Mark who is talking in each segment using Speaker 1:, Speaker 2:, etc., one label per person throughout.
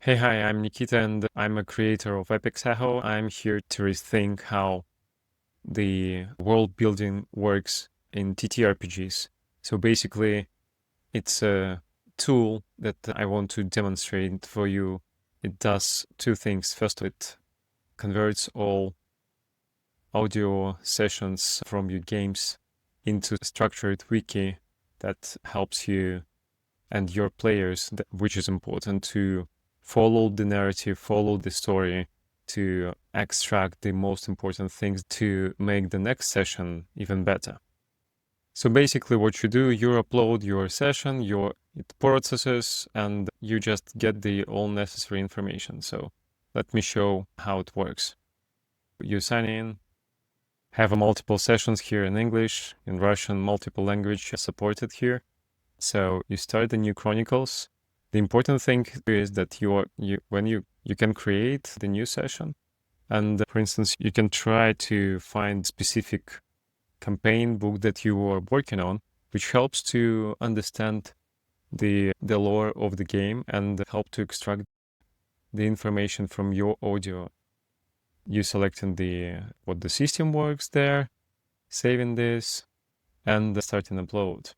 Speaker 1: Hi, I'm Nikita and I'm a creator of epicecho. I'm here to rethink how the world building works in TTRPGs. So basically, it's a tool that I want to demonstrate for you. It does two things. First, it converts all audio sessions from your games into a structured wiki that helps you and your players, which is important, to follow the narrative, follow the story, to extract the most important things to make the next session even better. So basically what you do, you upload your session, it processes, and you just get the all necessary information. So let me show how it works. You sign in, have multiple sessions here in English, in Russian, multiple language supported here. So you start the new chronicles. The important thing is that when you can create the new session, and for instance, you can try to find specific campaign book that you are working on, which helps to understand the lore of the game and help to extract the information from your audio. You selecting what the system works there, saving this, and starting upload.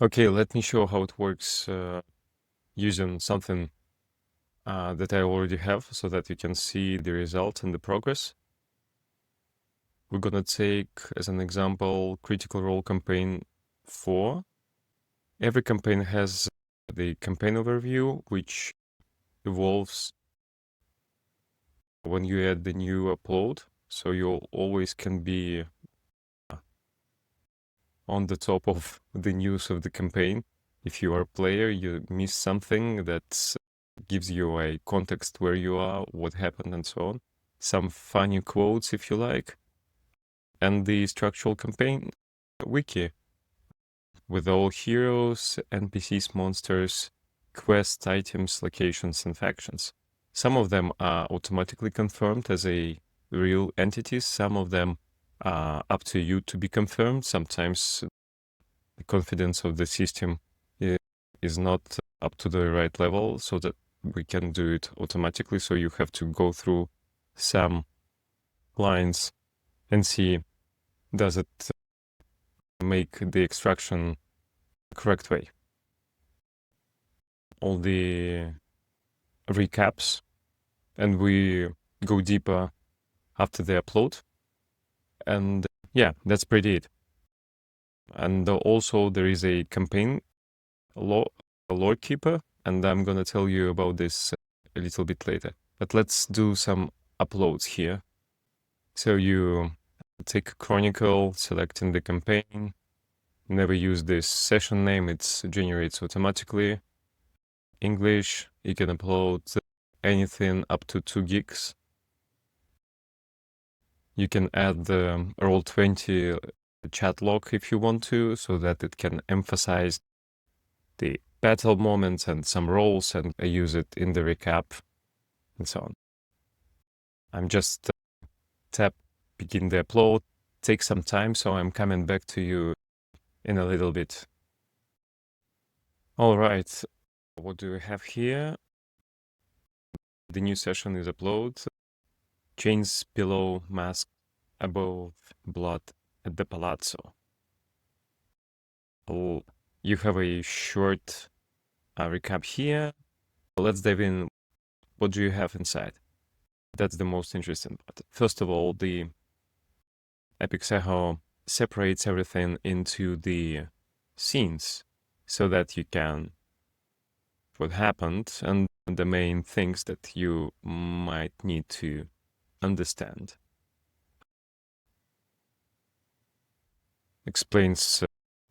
Speaker 1: Okay, let me show how it works using something that I already have so that you can see the result and the progress. We're gonna take as an example Critical Role Campaign 4. Every campaign has the campaign overview, which evolves when you add the new upload. So you always can be on the top of the news of the campaign. If you are a player, you miss something that gives you a context where you are, what happened, and so on. Some funny quotes, if you like. And the structural campaign wiki with all heroes, NPCs, monsters, quest items, locations, and factions. Some of them are automatically confirmed as a real entities. Some of them are up to you to be confirmed. Sometimes the confidence of the system is not up to the right level so that we can do it automatically. So you have to go through some lines and see, does it make the extraction the correct way? All the recaps, and we go deeper after the upload. And yeah, that's pretty it. And also there is a campaign lore keeper, and I'm gonna tell you about this a little bit later. But let's do some uploads here. So you take a chronicle, selecting the campaign, never use this session name, it generates automatically. English, you can upload anything up to 2 gigs. You can add the Roll20 chat log if you want to, so that it can emphasize the battle moments and some roles and use it in the recap and so on. I'm just tap begin the upload. Takes some time, so I'm coming back to you in a little bit. All right, what do we have here? The new session is upload. Chains below, mask above, blood at the palazzo. Oh, you have a short recap here. Let's dive in. What do you have inside? That's the most interesting part. First of all, the epicecho separates everything into the scenes so that you can what happened and the main things that you might need to understand. Explains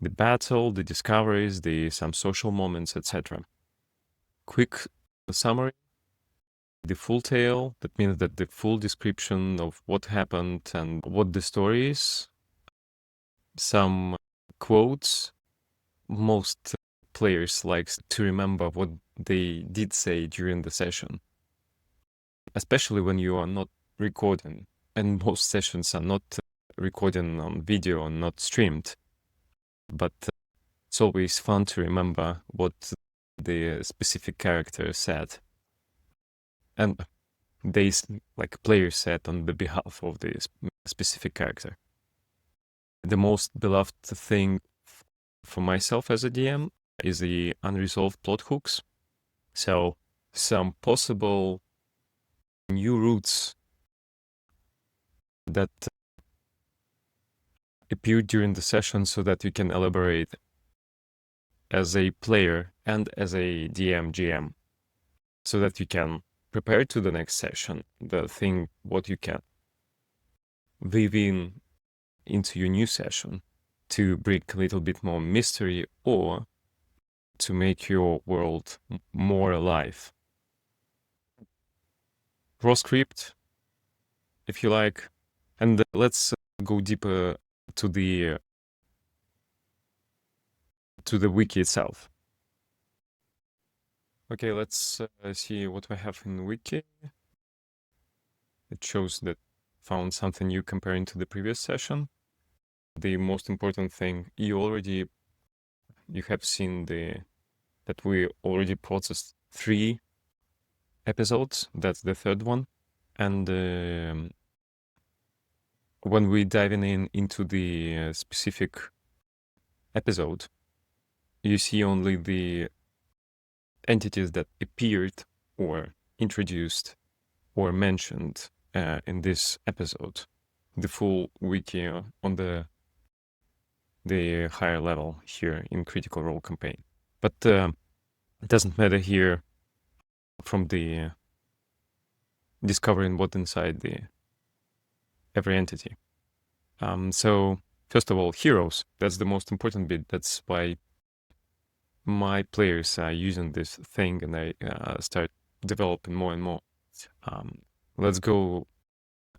Speaker 1: the battle, the discoveries, some social moments, etc. Quick summary. The full tale, that means that the full description of what happened and what the story is. Some quotes. Most players like to remember what they did say during the session, especially when you are not recording, and most sessions are not recording on video and not streamed. But it's always fun to remember what the specific character said and they like players set on the behalf of this specific character. The most beloved thing for myself as a DM is the unresolved plot hooks. So some possible new routes that appear during the session so that you can elaborate as a player and as a DM GM, so that you can prepare to the next session the thing what you can weave in into your new session to bring a little bit more mystery or to make your world more alive. Transcript, if you like, and let's go deeper to the wiki itself. Okay, let's see what we have in Wiki. It shows that found something new comparing to the previous session. The most important thing, you have seen that we already processed 3 episodes. That's the 3rd one. And when we diving into the specific episode, you see only the entities that appeared or introduced or mentioned in this episode. The full wiki on the higher level here in Critical Role campaign. But it doesn't matter here from the discovering what inside the every entity. So first of all, heroes. That's the most important bit. That's why my players are using this thing, and I start developing more and more. Let's go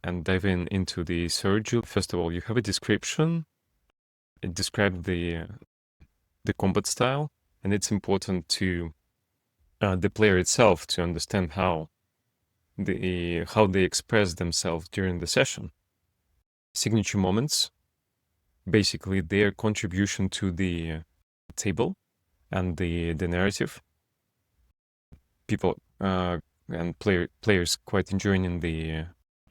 Speaker 1: and dive into the surge. First of all, you have a description. It describes the combat style, and it's important to the player itself to understand how they express themselves during the session. Signature moments, basically their contribution to the table and the narrative. People and players quite enjoying the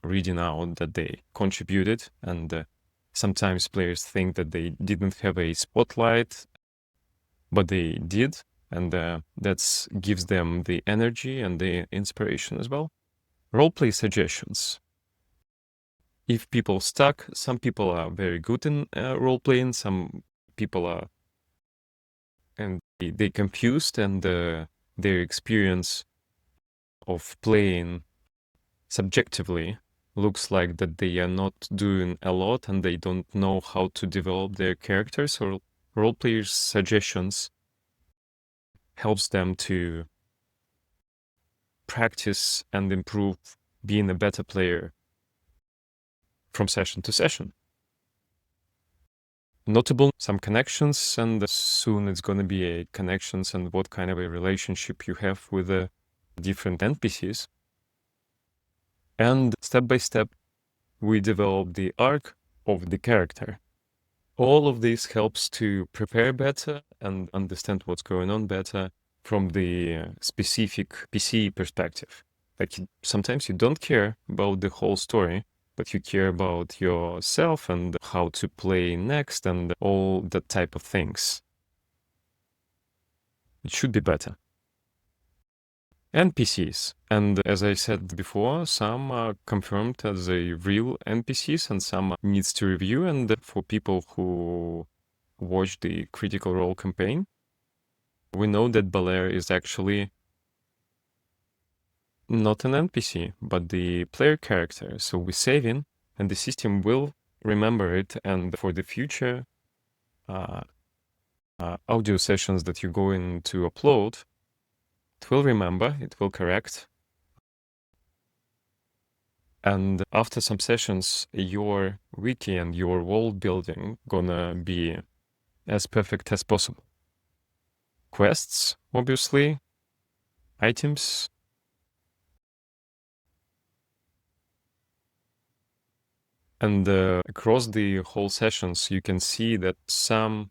Speaker 1: reading out that they contributed, and sometimes players think that they didn't have a spotlight, but they did, and that gives them the energy and the inspiration as well. Roleplay suggestions. If people stuck, some people are very good in role-playing, some people are, and they confused, and their experience of playing subjectively looks like that they are not doing a lot and they don't know how to develop their characters. Or role-players' suggestions helps them to practice and improve being a better player from session to session. Notable some connections, and soon it's going to be a connections and what kind of a relationship you have with the different NPCs. And step by step, we develop the arc of the character. All of this helps to prepare better and understand what's going on better from the specific PC perspective. Like sometimes you don't care about the whole story, but you care about yourself and how to play next and all that type of things. It should be better. NPCs. And as I said before, some are confirmed as a real NPCs and some needs to review. And for people who watch the Critical Role campaign, we know that Belair is actually not an NPC, but the player character. So we save in, and the system will remember it. And for the future audio sessions that you're going to upload, it will remember, it will correct. And after some sessions, your wiki and your world building gonna be as perfect as possible. Quests, obviously, items, and across the whole sessions, you can see that some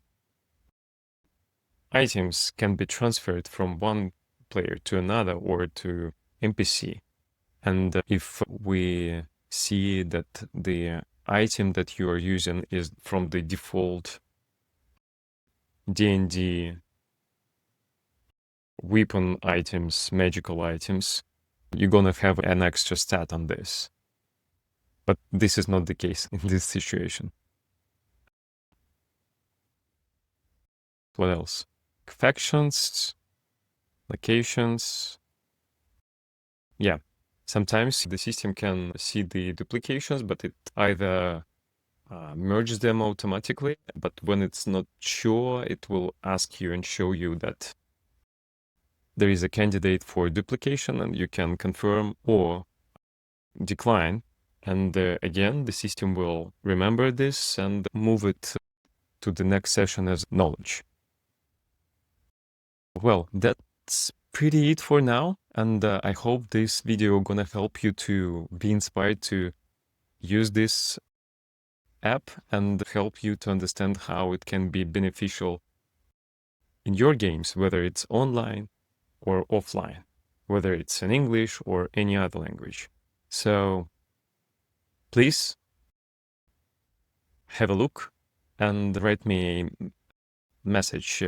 Speaker 1: items can be transferred from one player to another or to NPC. And if we see that the item that you are using is from the default D&D weapon items, magical items, you're gonna have an extra stat on this. But this is not the case in this situation. What else? Factions, locations. Yeah, sometimes the system can see the duplications, but it either merges them automatically, but when it's not sure, it will ask you and show you that there is a candidate for duplication and you can confirm or decline. And again, the system will remember this and move it to the next session as knowledge. Well, that's pretty it for now. And I hope this video gonna help you to be inspired to use this app and help you to understand how it can be beneficial in your games, whether it's online or offline, whether it's in English or any other language. So please have a look and write me a message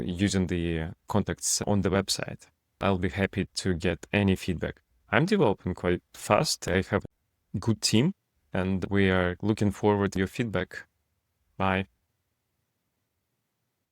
Speaker 1: using the contacts on the website. I'll be happy to get any feedback. I'm developing quite fast. I have a good team and we are looking forward to your feedback. Bye.